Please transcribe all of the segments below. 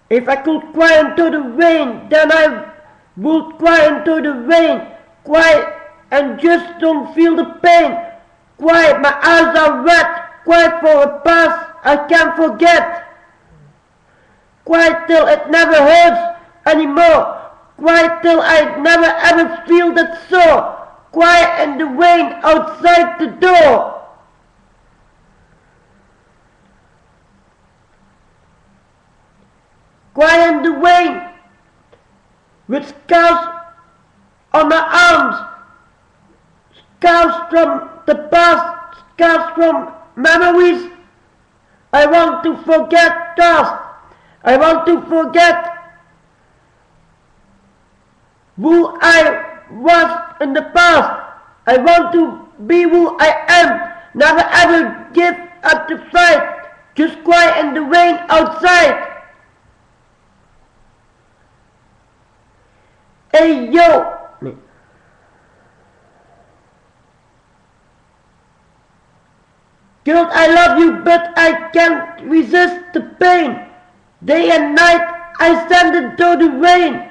If I could cry into the rain, then I would cry into the rain. Cry and just don't feel the pain. Cry, my eyes are wet. Cry for a past I can't forget. Cry till it never hurts anymore. Cry till I never ever feel that sore. Cry in the rain outside the door. Cry in the rain with scars on my arms. Scars from the past, scars from memories. I want to forget past. I want to forget who I was in the past. I want to be who I am. Never ever give up the fight. Just cry in the rain outside. Hey yo! Girl, I love you, but I can't resist the pain. Day and night, I stand into the rain.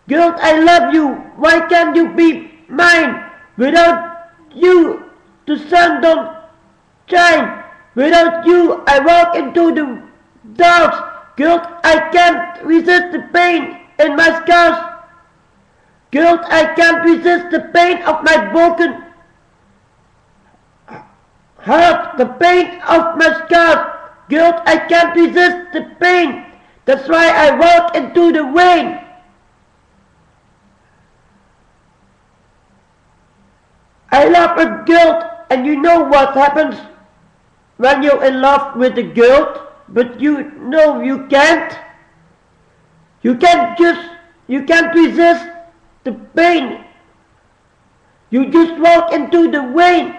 Girl, I love you, why can't you be mine? Without you, the sun don't shine. Without you, I walk into the dark. Girl, I can't resist the pain in my scars. Girl, I can't resist the pain of my broken heart, the pain of my scars. Girl, I can't resist the pain. That's why I walk into the rain. I love a girl, and you know what happens when you're in love with a girl, but you know you can't. You can't resist the pain. You just walk into the rain.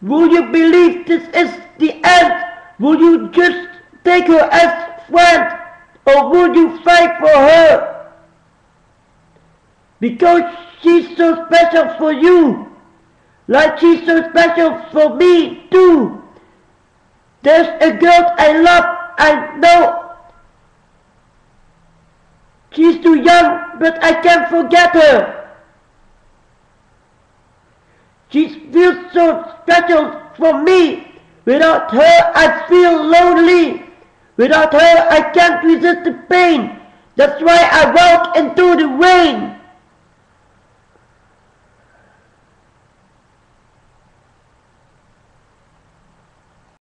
Will you believe this is the end? Will you just take her as friend? Or will you fight for her? Because she's so special for you. Like she's so special for me too. There's a girl I love, I know. She's too young, but I can't forget her. She feels so special for me. Without her, I feel lonely. Without her, I can't resist the pain. That's why I walk into the rain.